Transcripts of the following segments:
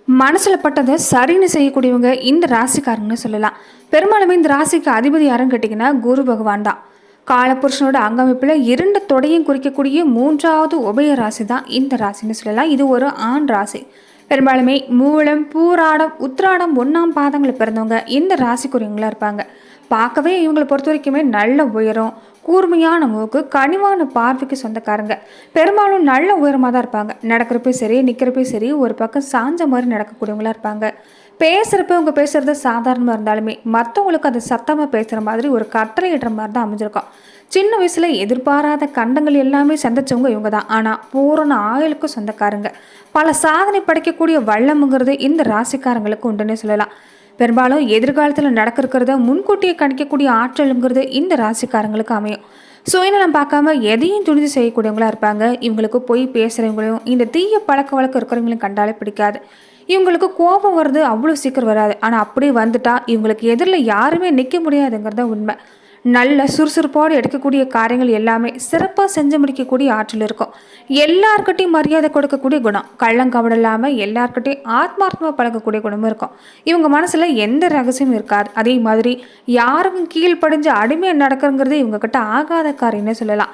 மனசில் பட்டதை சரின்னு செய்யக்கூடியவங்க இந்த ராசிக்காரங்கன்னு சொல்லலாம். பெரும்பாலுமே இந்த ராசிக்கு அதிபதி யாருன்னு கேட்டிங்கன்னா குரு பகவான் தான். காலபுருஷனோட அங்கமைப்பில் 2 தொடையும் குறிக்கக்கூடிய 3வது உபய ராசி தான் இந்த ராசின்னு சொல்லலாம். இது ஒரு ஆண் ராசி. பெரும்பாலுமே மூலம், பூராடம், உத்திராடம் 1ஆம் பாதங்களில் பிறந்தவங்க இந்த ராசிக்குரியவங்களாக இருப்பாங்க. பார்க்கவே இவங்களை பொறுத்த வரைக்குமே நல்ல உயரம், கூர்மையான மூக்கு, கனிவான பார்வைக்கு சொந்தக்காரங்க. பெரும்பாலும் நல்ல உயரமாக தான் இருப்பாங்க. நடக்கிறப்ப சரி, நிற்கிறப்ப சரி, ஒரு பக்கம் சாஞ்ச மாதிரி நடக்கக்கூடியவங்களா இருப்பாங்க. பேசுகிறப்ப அவங்க பேசுகிறது சாதாரணமாக இருந்தாலுமே மற்றவங்களுக்கு அது சத்தமாக பேசுகிற மாதிரி ஒரு கட்டளையிடுற மாதிரி தான் அமைஞ்சிருக்கும். சின்ன வயசில் எதிர்பாராத கண்டங்கள் எல்லாமே சந்திச்சவங்க இவங்க தான். ஆனால் பூரண ஆயுளுக்கு சொந்தக்காரங்க. பல சாதனை படைக்கக்கூடிய வல்லமுங்கிறது இந்த ராசிக்காரங்களுக்கு உண்டுன்னே சொல்லலாம். பெரும்பாலும் எதிர்காலத்தில் நடக்கிறத முன்கூட்டியே கணிக்கக்கூடிய ஆற்றலுங்கிறது இந்த ராசிக்காரங்களுக்கு அமையும். சுயநலம் பார்க்காம எதையும் துணிந்து செய்யக்கூடியவங்களா இருப்பாங்க. இவங்களுக்கு போய் பேசுகிறவங்களையும் இந்த தீய பழக்க வழக்கம் இருக்கிறவங்களையும் கண்டாலே பிடிக்காது. இவங்களுக்கு கோபம் வருது அவ்வளோ சீக்கிரம் வராது. ஆனால் அப்படியே வந்துட்டா இவங்களுக்கு எதிரில் யாருமே நிற்க முடியாதுங்கிறத உண்மை. நல்ல சுறுசுறுப்போடு எடுக்கக்கூடிய காரியங்கள் எல்லாமே சிறப்பாக செஞ்சு முடிக்கக்கூடிய ஆற்றல் இருக்கும். எல்லார்கிட்டையும் மரியாதை கொடுக்கக்கூடிய குணம், கள்ளங்கபடம் இல்லாமல் எல்லார்கிட்டையும் ஆத்மார்த்தமாக பழகக்கூடிய குணமும் இருக்கும். இவங்க மனசில் எந்த ரகசியமும் இருக்காது. அதே மாதிரி யாருக்கும் கீழ்ப்படிஞ்சு அடிமையாக நடக்கிறங்கிறது இவங்ககிட்ட ஆகாத காரியம்னே சொல்லலாம்.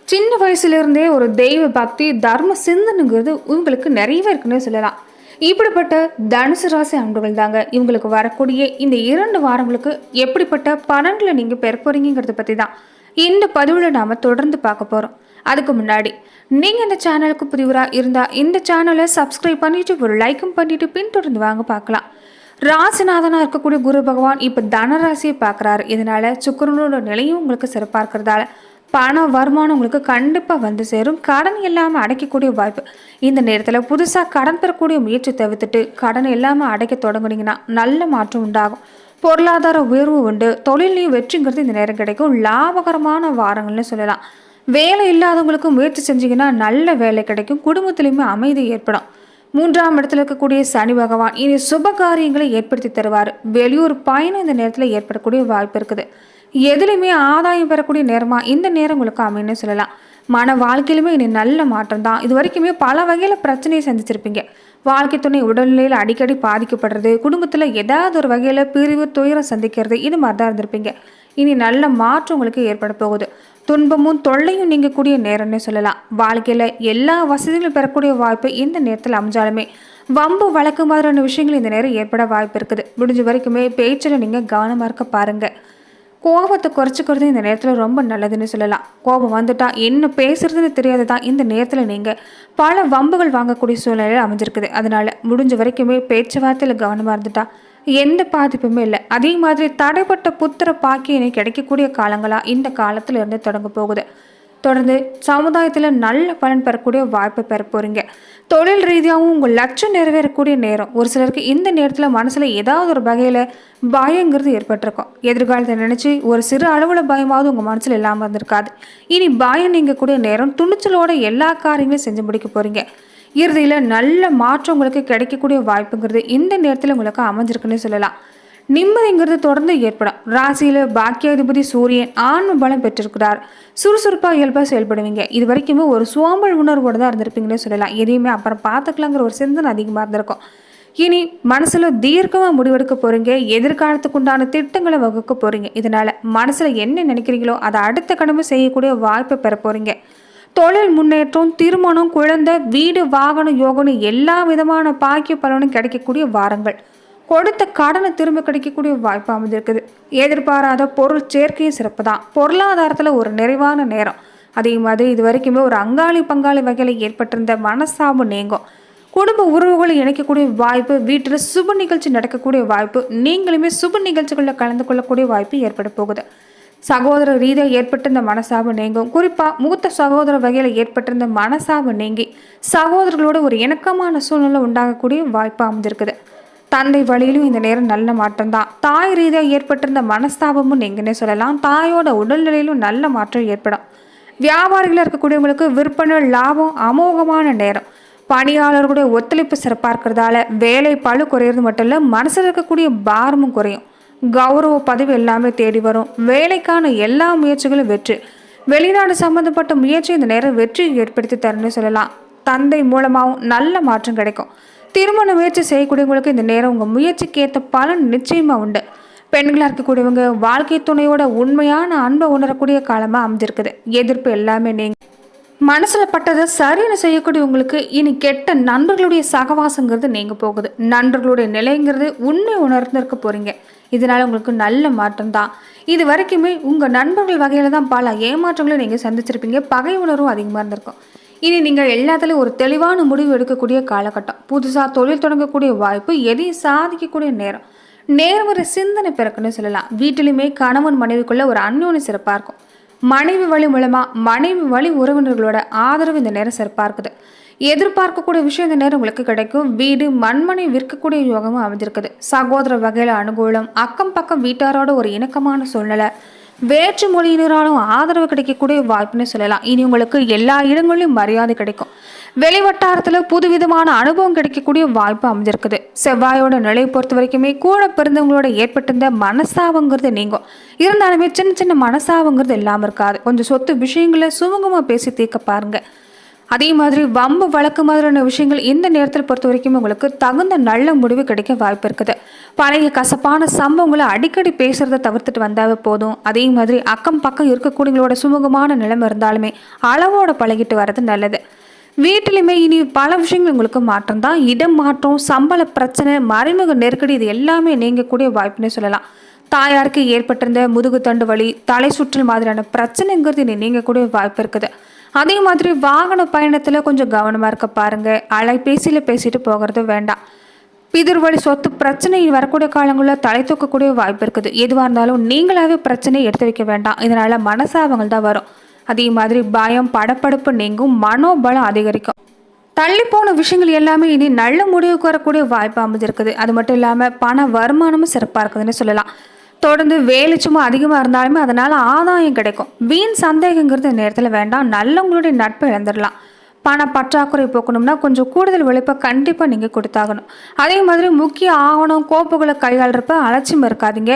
சின்ன வயசுலேருந்தே ஒரு தெய்வ பக்தி, தர்ம சிந்தனைங்கிறது இவங்களுக்கு நிறையவே இருக்குன்னே சொல்லலாம். இப்படிப்பட்ட தனுசு ராசி அன்புகள் தாங்க இவங்களுக்கு வரக்கூடிய இந்த 2 வாரங்களுக்கு எப்படிப்பட்ட பலன்களை நீங்கள் பெற போறீங்கிறத பற்றி தான் இந்த பதிவில் நாம் தொடர்ந்து பார்க்க போகிறோம். அதுக்கு முன்னாடி நீங்கள் இந்த சேனலுக்கு புதிவராக இருந்தால் இந்த சேனலை சப்ஸ்கிரைப் பண்ணிவிட்டு ஒரு லைக்கும் பண்ணிவிட்டு பின்தொடர்ந்து வாங்க பார்க்கலாம். ராசிநாதனாக இருக்கக்கூடிய குரு பகவான் இப்போ தனராசியை பார்க்குறாரு. இதனால் சுக்கிரனோட நிலையும் உங்களுக்கு சிறப்பாக இருக்கிறதால பண வருமானம் உங்களுக்கு கண்டிப்பாக வந்து சேரும். கடன் இல்லாமல் அடைக்கக்கூடிய வாய்ப்பு. இந்த நேரத்தில் புதுசாக கடன் பெறக்கூடிய முயற்சி தவிர்த்துட்டு கடன் இல்லாமல் அடைக்க தொடங்குனீங்கன்னா நல்ல மாற்றம் உண்டாகும். பொருளாதார உயர்வு உண்டு. தொழிலையும் வெற்றிங்கிறது இந்த நேரம் கிடைக்கும். லாபகரமான வாரங்கள்னு சொல்லலாம். வேலை இல்லாதவங்களுக்கு முயற்சி செஞ்சீங்கன்னா நல்ல வேலை கிடைக்கும். குடும்பத்திலையுமே அமைதி ஏற்படும். 3ஆம் இடத்துல இருக்கக்கூடிய சனி பகவான் இனி சுப காரியங்களை ஏற்படுத்தி தருவார். வெளியூர் பயணம் இந்த நேரத்தில் ஏற்படக்கூடிய வாய்ப்பு இருக்குது. எதுலையுமே ஆதாயம் பெறக்கூடிய நேரமாக இந்த நேரம் உங்களுக்கு அமைன்னு சொல்லலாம். மன வாழ்க்கையிலுமே இனி நல்ல மாற்றம் தான். இது வரைக்குமே பல வகையில் பிரச்சனையை சந்திச்சிருப்பீங்க. வாழ்க்கை துணை உடல்நிலையில் அடிக்கடி பாதிக்கப்படுறது, குடும்பத்தில் ஏதாவது ஒரு வகையில் பிரிவு, துயரம் சந்திக்கிறது, இது மாதிரி தான் இருந்திருப்பீங்க. இனி நல்ல மாற்றம் உங்களுக்கு ஏற்பட போகுது. துன்பமும் தொல்லையும் நீங்கக்கூடிய நேரம்னே சொல்லலாம். வாழ்க்கையில் எல்லா வசதிகளும் பெறக்கூடிய வாய்ப்பு இந்த நேரத்தில் அமைஞ்சாலுமே வம்பு வழக்கு மாதிரியான விஷயங்கள் இந்த நேரம் ஏற்பட வாய்ப்பு இருக்குது. முடிஞ்ச வரைக்குமே பேச்சில் நீங்கள் கவனமாக இருக்க பாருங்கள். கோபத்தை குறைச்சிக்கிறது இந்த நேரத்தில் ரொம்ப நல்லதுன்னு சொல்லலாம். கோபம் வந்துட்டா என்ன பேசுறதுன்னு தெரியாது தான் இந்த நேரத்தில் நீங்கள் பல வம்புகள் வாங்கக்கூடிய சூழ்நிலையில் அமைஞ்சிருக்குது. அதனால முடிஞ்ச வரைக்குமே பேச்சுவார்த்தையில் கவனமாக இருந்துட்டா எந்த பாதிப்புமே இல்லை. அதே மாதிரி தடைப்பட்ட புத்திர பாக்கியம் கிடைக்கக்கூடிய காலங்களாக இந்த காலத்தில் இருந்து தொடங்க போகுது. தொடர்ந்து சமுதாயத்தில் நல்ல பலன் பெறக்கூடிய வாய்ப்பை பெற போகிறீங்க. தொழில் ரீதியாகவும் உங்கள் லட்சம் நிறைவேறக்கூடிய நேரம். ஒரு சிலருக்கு இந்த நேரத்தில் மனசில் ஏதாவது ஒரு வகையில் பயங்கிறது ஏற்பட்டிருக்கும். எதிர்காலத்தை நினச்சி ஒரு சிறு அளவில் பயமாவது உங்கள் மனசில் இல்லாமல் இருந்திருக்காது. இனி பயம் நீங்கக்கூடிய நேரம். துணிச்சலோட எல்லா காரியங்களையும் செஞ்சு முடிக்க போகிறீங்க. இறுதியில் நல்ல மாற்றம் உங்களுக்கு கிடைக்கக்கூடிய வாய்ப்புங்கிறது இந்த நேரத்தில் உங்களுக்கு அமைஞ்சிருக்குன்னு சொல்லலாம். நிம்மதிங்கிறது தொடர்ந்து ஏற்படும். ராசியில் பாக்கியாதிபதி சூரியன் ஆன்ம பலம் பெற்றிருக்கிறார். சுறுசுறுப்பாக இயல்பாக செயல்படுவீங்க. இது வரைக்குமே ஒரு சோம்பல் உணர்வோடு தான் இருந்திருப்பீங்கன்னு சொல்லலாம். எதையுமே அப்புறம் பார்த்துக்கலாங்கிற ஒரு சிந்தனை அதிகமாக இருந்திருக்கும். இனி மனசில் தீர்க்கமாக முடிவெடுக்க போகிறீங்க. எதிர்காலத்துக்கு உண்டான திட்டங்களை வகுக்க போகிறீங்க. இதனால் மனசில் என்ன நினைக்கிறீங்களோ அதை அடுத்த கடமை செய்யக்கூடிய வாய்ப்பை பெற போகிறீங்க. தொழில் முன்னேற்றம், திருமணம், குழந்தை, வீடு, வாகனம், யோகனம் எல்லா விதமான பாக்கிய பலனும் கிடைக்கக்கூடிய வாரங்கள். கொடுத்த கடனை திரும்ப கிடைக்கக்கூடிய வாய்ப்பு அமைஞ்சிருக்குது. எதிர்பாராத பொருள் சேர்க்கையும் சிறப்பு தான். பொருளாதாரத்தில் ஒரு நிறைவான நேரம். அதே மாதிரி இது வரைக்குமே ஒரு அங்காளி பங்காளி வகையில் ஏற்பட்டிருந்த மனசாபம் நீங்கும். குடும்ப உறவுகளை இணைக்கக்கூடிய வாய்ப்பு. வீட்டில் சுப நிகழ்ச்சி நடக்கக்கூடிய வாய்ப்பு. நீங்களுமே சுப நிகழ்ச்சிகளில் கலந்து கொள்ளக்கூடிய வாய்ப்பு ஏற்பட போகுது. சகோதர ரீதியாக ஏற்பட்டிருந்த மனசாபம் நீங்கும். குறிப்பாக மூத்த சகோதர வகையில் ஏற்பட்டிருந்த மனசாபம் நீங்கி சகோதரர்களோட ஒரு இணக்கமான சூழ்நிலை உண்டாகக்கூடிய வாய்ப்பு அமைஞ்சிருக்குது. தந்தை வழியிலும் இந்த நேரம் நல்ல மாற்றம் தான். தாய் ரீதியாக ஏற்பட்டிருந்த மனஸ்தாபமும் நீங்கன்னே சொல்லலாம். தாயோட உடல்நிலையிலும் நல்ல மாற்றம் ஏற்படும். வியாபாரிகளாக இருக்கக்கூடியவங்களுக்கு விற்பனை லாபம் அமோகமான நேரம். பணியாளர்களுடைய ஒத்துழைப்பு சிறப்பாக இருக்கிறதால வேலை பளு குறையிறது மட்டும் இல்லை, மனசில் இருக்கக்கூடிய பாரமும் குறையும். கௌரவ பதவி எல்லாமே தேடி வரும். வேலைக்கான எல்லா முயற்சிகளும் வெற்றி. வெளிநாடு சம்பந்தப்பட்ட முயற்சி இந்த நேரம் வெற்றி ஏற்படுத்தி தரணும்னு சொல்லலாம். தந்தை மூலமாகவும் நல்ல மாற்றம் கிடைக்கும். திருமண முயற்சி செய்யக்கூடியவங்களுக்கு இந்த நேரம் உங்கள் முயற்சிக்கு ஏற்ற பலன் நிச்சயமாக உண்டு. பெண்களாக இருக்கக்கூடியவங்க வாழ்க்கை துணையோட உண்மையான அன்பை உணரக்கூடிய காலமாக அமைஞ்சிருக்குது. எதிர்ப்பு எல்லாமே நீங்கள் மனசில் பட்டதை சரின்னு செய்யக்கூடியவங்களுக்கு இனி கெட்ட நண்பர்களுடைய சகவாசங்கிறது நீங்கள் போகுது. நண்பர்களுடைய நிலைங்கிறது உண்மை உணர்ந்திருக்க போகிறீங்க. இதனால் உங்களுக்கு நல்ல மாற்றம் தான். இது வரைக்குமே உங்கள் நண்பர்கள் வகையில் தான் பல ஏமாற்றங்களை நீங்கள் சந்திச்சிருப்பீங்க. பகை உணர்வும் அதிகமாக இருந்திருக்கும். இனி நீங்கள் எல்லாத்துலேயும் ஒரு தெளிவான முடிவு எடுக்கக்கூடிய காலகட்டம். புதுசாக தொழில் தொடங்கக்கூடிய வாய்ப்பு, எதையும் சாதிக்கக்கூடிய நேரம், நேர்மறை சிந்தனை பிறக்குன்னு சொல்லலாம். வீட்டிலுமே கணவன் மனைவிக்குள்ள ஒரு அந்யோன்யம் சிறப்பாக இருக்கும். மனைவி வழி மூலமாக மனைவி வழி உறவினர்களோட ஆதரவு இந்த நேரம் சிறப்பாக இருக்குது. எதிர்பார்க்கக்கூடிய விஷயம் இந்த நேரம் உங்களுக்கு கிடைக்கும். வீடு மண்மனை விற்கக்கூடிய யோகமும் அமைஞ்சிருக்குது. சகோதர வகையில் அனுகூலம், அக்கம் பக்கம் வீட்டாரோட ஒரு இணக்கமான சூழ்நிலை, வேற்று மொழியினராலும் ஆதரவு கிடைக்கக்கூடிய வாய்ப்புன்னு சொல்லலாம். இனி உங்களுக்கு எல்லா இடங்களிலும் மரியாதை கிடைக்கும். வெளிவட்டாரத்தில் புதுவிதமான அனுபவம் கிடைக்கக்கூடிய வாய்ப்பு அமைஞ்சிருக்குது. செவ்வாயோட நிலை பொறுத்த வரைக்குமே கூட பிறந்தவங்களோட ஏற்பட்டிருந்த மனசாபங்கிறது நீங்கும். இருந்தாலுமே சின்ன சின்ன மனசாபங்கிறது இல்லாமல் இருக்காது. கொஞ்சம் சொத்து விஷயங்களை சுமூகமாக பேசி தீர்க்க பாருங்க. அதே மாதிரி வம்பு வழக்கு மாதிரியான விஷயங்கள் இந்த நேரத்தில் பொறுத்த வரைக்கும் உங்களுக்கு தகுந்த நல்ல முடிவு கிடைக்க வாய்ப்பு இருக்குது. பழைய கசப்பான சம்பவங்களை அடிக்கடி பேசுறதை தவிர்த்துட்டு வந்தாவே போதும். அதே மாதிரி அக்கம் பக்கம் இருக்கக்கூடியவங்களோட சுமூகமான நிலைமை இருந்தாலுமே அளவோட பழகிட்டு வர்றது நல்லது. வீட்டிலுமே இனி பல விஷயங்கள் உங்களுக்கு மாற்றம் தான். இடம் மாற்றம், சம்பள பிரச்சனை, மறைமுக நெருக்கடி, இது எல்லாமே நீங்கக்கூடிய வாய்ப்புன்னே சொல்லலாம். தாயாருக்கு ஏற்பட்டிருந்த முதுகு தண்டு வலி, தலை சுற்றல் மாதிரியான பிரச்சனைங்கிறது இனி நீங்கக்கூடிய வாய்ப்பு இருக்குது. அதே மாதிரி வாகன பயணத்தில் கொஞ்சம் கவனமாக இருக்க பாருங்க. அலைபேசியில் பேசிட்டு போகிறது வேண்டாம். பிதிர்வழி சொத்து பிரச்சனை வரக்கூடிய காலங்களில் தலை தூக்கக்கூடிய வாய்ப்பு இருக்குது. எதுவாக இருந்தாலும் நீங்களாவே பிரச்சனையை எடுத்து வைக்க வேண்டாம். இதனால மனசாபங்கள் தான் வரும். அதே மாதிரி பயம், படப்படுப்பு நீங்கும், மனோபலம் அதிகரிக்கும். தள்ளி போன விஷயங்கள் எல்லாமே இனி நல்ல முடிவுக்கு வரக்கூடிய வாய்ப்பு அமைஞ்சிருக்குது. அது மட்டும் இல்லாமல் பண வருமானமும் சிறப்பாக இருக்குதுன்னு சொல்லலாம். தொடர்ந்து வேலை சும்மா அதிகமாக இருந்தாலுமே அதனால் ஆதாயம் கிடைக்கும். வீண் சந்தேகங்கிறது நேரத்தில் வேண்டாம். நல்லவங்களுடைய நட்பை இழந்துடலாம். பண பற்றாக்குறை போக்கணும்னா கொஞ்சம் கூடுதல் உழைப்பை கண்டிப்பாக நீங்கள் கொடுத்தாகணும். அதே மாதிரி முக்கிய ஆவணம் கோப்புகளை கையாளுறப்ப அலட்சியம் இருக்காதீங்க.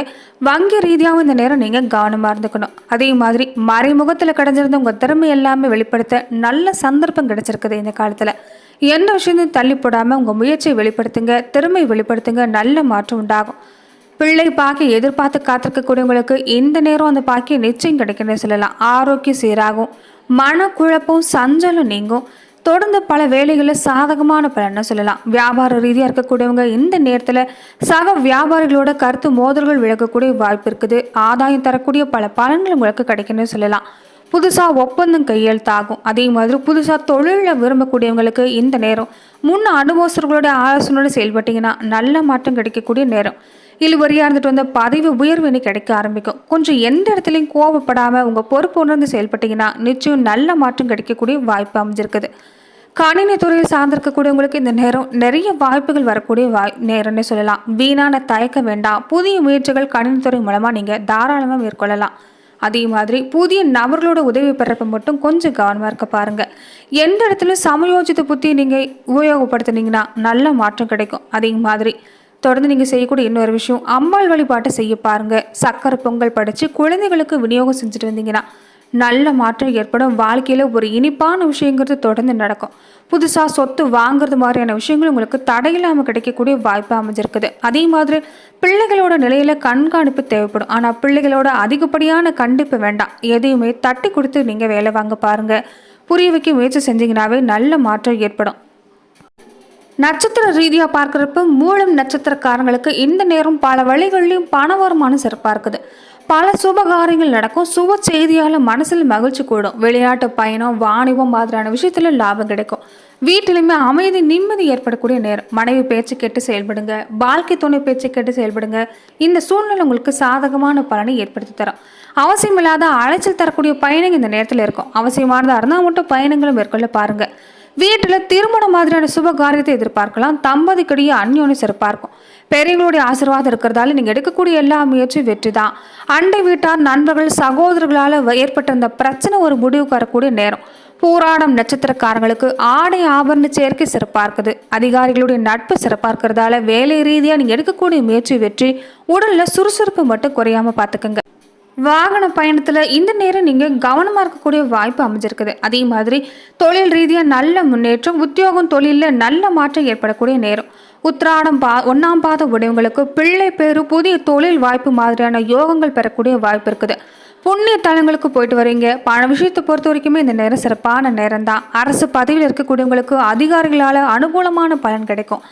வங்கி ரீதியாகவும் இந்த நேரம் நீங்கள் கவனமாக இருந்துக்கணும். அதே மாதிரி மறைமுகத்தில் கிடைஞ்சிருந்த உங்கள் திறமை எல்லாமே வெளிப்படுத்த நல்ல சந்தர்ப்பம் கிடைச்சிருக்குது. இந்த காலத்தில் எந்த விஷயத்தையும் தள்ளி போடாமல் உங்கள் முயற்சியை வெளிப்படுத்துங்க, திறமை வெளிப்படுத்துங்க, நல்ல மாற்றம் உண்டாகும். பிள்ளை பாக்கிய எதிர்பார்த்து காத்திருக்கக்கூடியவங்களுக்கு இந்த நேரம் அந்த பாக்கிய நிச்சயம் கிடைக்குன்னு சொல்லலாம். ஆரோக்கியம் சீராகும், மனக்குழப்பம் சஞ்சலம் நீங்கும். தொடர்ந்து பல வேலைகளில் சாதகமான பலன்னு சொல்லலாம். வியாபார ரீதியாக இருக்கக்கூடியவங்க இந்த நேரத்தில் சக வியாபாரிகளோட கருத்து மோதல்கள் விலகக்கூடிய வாய்ப்பு இருக்குது. ஆதாயம் தரக்கூடிய பல பலன்கள் உங்களுக்கு கிடைக்குன்னு சொல்லலாம். புதுசாக ஒப்பந்தம் கையெழுத்தாகும். அதே மாதிரி புதுசாக தொழிலில் விரும்பக்கூடியவங்களுக்கு இந்த நேரம் முன் அனுபவஸ்தர்களோட ஆலோசனையோடு செயல்பட்டீங்கன்னா நல்ல மாற்றம் கிடைக்கக்கூடிய நேரம். இழுவரியாக இருந்துட்டு வந்த பதவி உயர்வு இனி கிடைக்க ஆரம்பிக்கும். கொஞ்சம் எந்த இடத்துலையும் கோவப்படாமல் உங்கள் பொறுப்பு உணர்ந்து செயல்பட்டீங்கன்னா நிச்சயம் நல்ல மாற்றம் கிடைக்கக்கூடிய வாய்ப்பு அமைஞ்சிருக்குது. கணினி துறையை சார்ந்திருக்கக்கூடியவங்களுக்கு இந்த நேரம் நிறைய வாய்ப்புகள் வரக்கூடிய நேரம்னே சொல்லலாம். வீணான தயக்க வேண்டாம். புதிய முயற்சிகள் கணினித்துறை மூலமாக நீங்கள் தாராளமாக மேற்கொள்ளலாம். அதே மாதிரி புதிய நபர்களோட உதவி பெறப்ப மட்டும் கொஞ்சம் கவனமாக இருக்க பாருங்கள். எந்த இடத்துலையும் சமயோஜித புத்தி நீங்கள் உபயோகப்படுத்தினீங்கன்னா நல்ல மாற்றம் கிடைக்கும். அதே மாதிரி தொடர்ந்து நீங்கள் செய்யக்கூடிய இன்னொரு விஷயம், அம்பாள் வழிபாட்டை செய்ய பாருங்கள். சக்கரை பொங்கல் படைச்சு குழந்தைகளுக்கு விநியோகம் செஞ்சுட்டு வந்தீங்கன்னா நல்ல மாற்றம் ஏற்படும். வாழ்க்கையில் ஒரு இனிப்பான விஷயங்கிறது தொடர்ந்து நடக்கும். புதுசாக சொத்து வாங்குறது மாதிரியான விஷயங்கள் உங்களுக்கு தடையில்லாமல் கிடைக்கக்கூடிய வாய்ப்பு அமைஞ்சிருக்குது. அதே மாதிரி பிள்ளைகளோட நிலையில் கண்காணிப்பு தேவைப்படும். ஆனால் பிள்ளைகளோட அதிகப்படியான கண்டிப்பு வேண்டாம். எதையுமே தட்டி கொடுத்து நீங்கள் வேலை வாங்க பாருங்கள். புரிய வைக்க முயற்சி செஞ்சீங்கன்னாவே நல்ல மாற்றம் ஏற்படும். நட்சத்திர ரீதியாக பார்க்குறப்ப மூலம் நட்சத்திரக்காரங்களுக்கு இந்த நேரம் பல வழிகளிலும் பண வருமானம் சிறப்பாக இருக்குது. பல சுபகாரியங்கள் நடக்கும். சுப செய்தியால் மனசில் மகிழ்ச்சி கூடும். வெளிநாட்டு பயணம், வாணிபம் மாதிரியான விஷயத்துல லாபம் கிடைக்கும். வீட்டிலுமே அமைதி, நிம்மதி ஏற்படக்கூடிய நேரம். மனைவி பேச்சு கேட்டு செயல்படுங்க. வாழ்க்கை துணை பேச்சு கேட்டு செயல்படுங்க. இந்த சூழ்நிலை உங்களுக்கு சாதகமான பலனை ஏற்படுத்தி தரும். அவசியமில்லாத அலைச்சல் தரக்கூடிய பயணம் இந்த நேரத்தில் இருக்கும். அவசியமானதாக இருந்தால் மட்டும் பயணங்களை மேற்கொள்ள பாருங்க. வீட்டில் திருமணம் மாதிரியான சுப காரியத்தை எதிர்பார்க்கலாம். தம்பதிக்கிடையே அந்யோன்யம் சிறப்பாக இருக்கும். பெரியவங்களுடைய ஆசீர்வாதம் இருக்கிறதால நீங்கள் எடுக்கக்கூடிய எல்லா முயற்சியும் வெற்றி தான். அண்டை வீட்டார், நண்பர்கள், சகோதரர்களால் ஏற்பட்டிருந்த பிரச்சனை ஒரு முடிவுக்கு வரக்கூடிய நேரம். பூராடம் நட்சத்திரக்காரங்களுக்கு ஆடை ஆபரண சேர்க்கை சிறப்பாக இருக்குது. அதிகாரிகளுடைய நட்பு சிறப்பாக இருக்கிறதால வேலை ரீதியாக நீங்கள் எடுக்கக்கூடிய முயற்சி வெற்றி. உடலில் சுறுசுறுப்பு மட்டும் குறையாமல் பார்த்துக்கோங்க. வாகன பயணத்தில் இந்த நேரம் நீங்கள் கவனமாக இருக்கக்கூடிய வாய்ப்பு அமைஞ்சிருக்குது. அதே மாதிரி தொழில் ரீதியாக நல்ல முன்னேற்றம், உத்தியோகம் தொழிலில் நல்ல மாற்றம் ஏற்படக்கூடிய நேரம். உத்திராடம் 1ஆம் பாத உடையவங்களுக்கு பிள்ளை பேரு, புதிய தொழில் வாய்ப்பு மாதிரியான யோகங்கள் பெறக்கூடிய வாய்ப்பு இருக்குது. புண்ணிய தலங்களுக்கு போயிட்டு வரீங்க. பண விஷயத்தை பொறுத்த வரைக்குமே இந்த நேரம் சிறப்பான நேரம் தான். அரசு பதவியில் இருக்கக்கூடியவங்களுக்கு அதிகாரிகளால் அனுகூலமான பலன் கிடைக்கும்.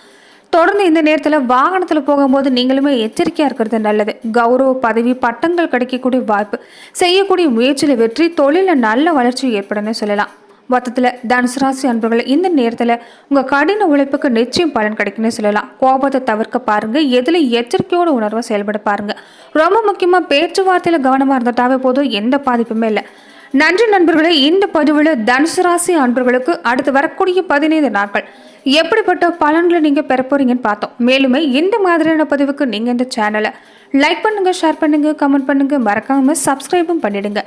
தொடர்ந்து இந்த நேரத்தில் வாகனத்தில் போகும்போது நீங்களுமே எச்சரிக்கையாக இருக்கிறது நல்லது. கௌரவ பதவி பட்டங்கள் கிடைக்கக்கூடிய வாய்ப்பு, செய்யக்கூடிய முயற்சியில் வெற்றி, தொழிலில் நல்ல வளர்ச்சி ஏற்படும்னு சொல்லலாம். மொத்தத்தில் தனுசு ராசி அன்பர்கள் இந்த நேரத்தில் உங்கள் கடின உழைப்புக்கு நிச்சயம் பலன் கிடைக்குன்னு சொல்லலாம். கோபத்தை தவிர்க்க பாருங்க, எதில் எச்சரிக்கையோட உணர்வை செயல்பட பாருங்க. ரொம்ப முக்கியமாக பேச்சுவார்த்தையில் கவனமாக இருந்துட்டாவே போதும், எந்த பாதிப்புமே இல்லை. நன்றி நண்பர்களே. இந்த பதிவில் தனுசு ராசி அன்பர்களுக்கு அடுத்து வரக்கூடிய 15 நாட்கள் எப்படிப்பட்ட பலன்களை நீங்கள் பெற போறீங்கன்னு பார்த்தோம். மேலுமே இந்த மாதிரியான பதிவுக்கு நீங்கள் இந்த சேனலை லைக் பண்ணுங்க, ஷேர் பண்ணுங்க, கமெண்ட் பண்ணுங்க, மறக்காம சப்ஸ்கிரைபும் பண்ணிடுங்க.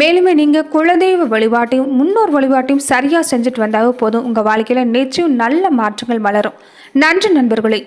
மேலுமே நீங்கள் குலதெய்வ வழிபாட்டையும் முன்னோர் வழிபாட்டையும் சரியாக செஞ்சுட்டு வந்தாவே போதும், உங்கள் வாழ்க்கையில் நிச்சயம் நல்ல மாற்றங்கள் மலரும். நன்றி நண்பர்களே.